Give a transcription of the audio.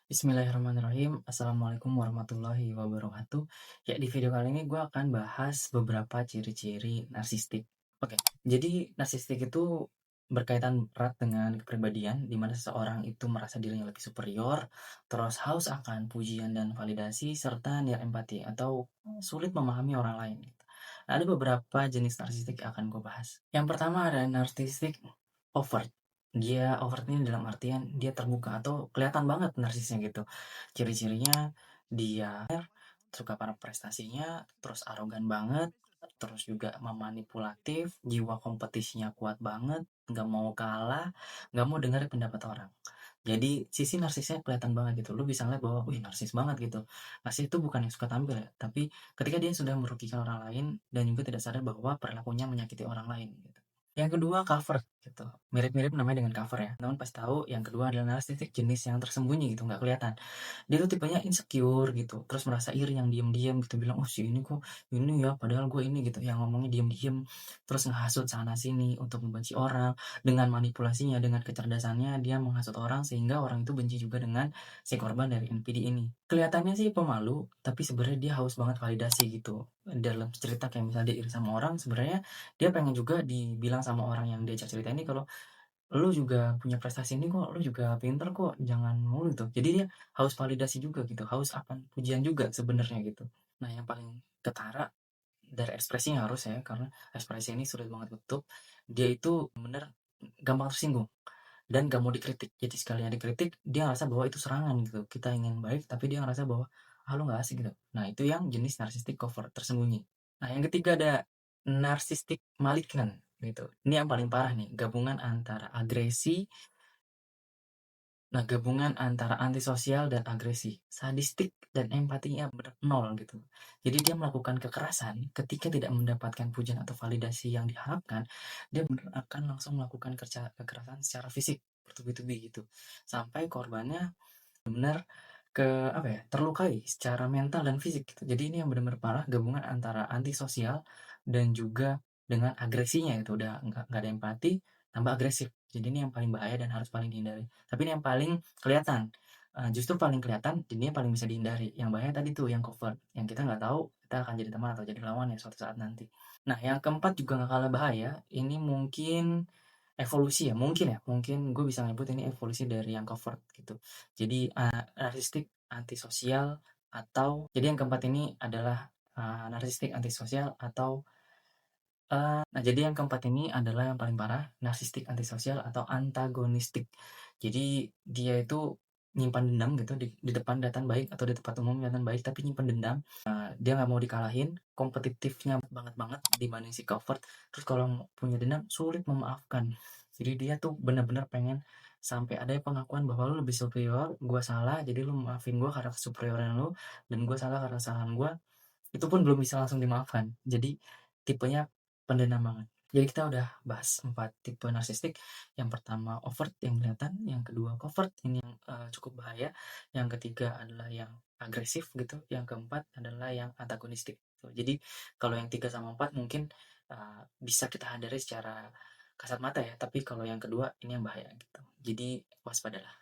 Bismillahirrahmanirrahim. Assalamualaikum warahmatullahi wabarakatuh. Ya, di video kali ini gue akan bahas beberapa ciri-ciri narsistik. Oke, jadi narsistik itu berkaitan erat dengan kepribadian, di mana seseorang itu merasa dirinya lebih superior, terus haus akan pujian dan validasi, serta niat empati atau sulit memahami orang lain. Gitu. Nah, ada beberapa jenis narsistik yang akan gue bahas. Yang pertama ada narsistik overt. Dia overt ini dalam artian dia terbuka atau kelihatan banget narsisnya gitu. Ciri-cirinya dia suka pada prestasinya, terus arogan banget, terus juga memanipulatif, jiwa kompetisinya kuat banget, nggak mau kalah, nggak mau dengar pendapat orang. Jadi sisi narsisnya kelihatan banget gitu. Lu bisa ngeliat bahwa, wih narsis banget gitu. Narsis itu bukan yang suka tampil ya, tapi ketika dia sudah merugikan orang lain dan juga tidak sadar bahwa perilakunya menyakiti orang lain gitu. Yang kedua cover gitu, mirip-mirip namanya dengan cover ya, namun pas tahu yang kedua adalah narsistik jenis yang tersembunyi gitu, nggak kelihatan. Dia tuh tipenya insecure gitu, terus merasa iri yang diam-diam gitu, bilang, "Oh si ini kok ini ya, padahal gue ini," gitu, yang ngomongnya diam-diam, terus ngehasut sana sini untuk membenci orang, dengan manipulasinya, dengan kecerdasannya dia menghasut orang sehingga orang itu benci juga dengan si korban dari NPD ini. Kelihatannya sih pemalu, tapi sebenarnya dia haus banget validasi gitu. Dalam cerita kayak misalnya dia iri sama orang, sebenarnya dia pengen juga dibilang sama orang yang diajak cerita ini kalau, "Lu juga punya prestasi ini kok, lu juga pinter kok, jangan mulu," gitu. Jadi dia haus validasi juga gitu, haus akan pujian juga sebenarnya gitu. Nah yang paling ketara dari ekspresinya harus ya, karena ekspresi ini sulit banget tutup, dia itu bener gampang tersinggung dan gak mau dikritik. Jadi sekalinya dikritik, dia ngerasa bahwa itu serangan gitu. Kita ingin baik, tapi dia ngerasa bahwa, "Ah, lu nggak asik," gitu. Nah itu yang jenis narsistik covert, tersembunyi. Nah, yang ketiga ada narcissistic malignant gitu. Ini yang paling parah nih, gabungan antara agresi, nah gabungan antara antisosial dan agresi, sadistik dan empatinya bener nol gitu. Jadi dia melakukan kekerasan ketika tidak mendapatkan pujian atau validasi yang diharapkan, dia bener akan langsung melakukan kekerasan secara fisik, bertubi-tubi gitu. Sampai korbannya benar apa ya, terlukai secara mental dan fisik gitu. Jadi ini yang benar-benar parah gabungan antara antisosial dan juga dengan agresinya itu udah nggak ada empati, tambah agresif. Jadi ini yang paling bahaya dan harus paling dihindari. Tapi ini yang paling kelihatan, justru paling kelihatan jadinya paling bisa dihindari. Yang bahaya tadi tuh yang covert, yang kita nggak tahu kita akan jadi teman atau jadi lawan ya suatu saat nanti. Nah yang keempat juga nggak kalah bahaya, ini mungkin evolusi ya, mungkin gue bisa nyebut ini evolusi dari yang covert gitu. Jadi, narsistik antisosial atau jadi yang keempat ini adalah, narsistik antisosial atau, nah jadi yang keempat ini adalah yang paling parah, narsistik antisosial atau antagonistik. Jadi dia itu nyimpan dendam gitu di depan kelihatan baik atau di tempat umum kelihatan baik tapi nyimpan dendam, dia nggak mau dikalahin, kompetitifnya banget banget dibanding si covert, terus kalau punya dendam sulit memaafkan. Jadi dia tuh bener-bener pengen sampai ada pengakuan bahwa lu lebih superior, gua salah, jadi lu maafin gua karena kesuperioran lu, dan gua salah karena kesalahan gua, itu pun belum bisa langsung dimaafkan. Jadi tipenya pendendam banget. Jadi kita udah bahas 4 tipe narsistik. Yang pertama overt yang kelihatan, yang kedua covert ini yang, cukup bahaya, yang ketiga adalah yang agresif gitu, yang keempat adalah yang antagonistik gitu. Jadi kalau yang 3 sama 4 mungkin, bisa kita hindari secara kasat mata ya, tapi kalau yang kedua ini yang bahaya gitu. Jadi waspadalah.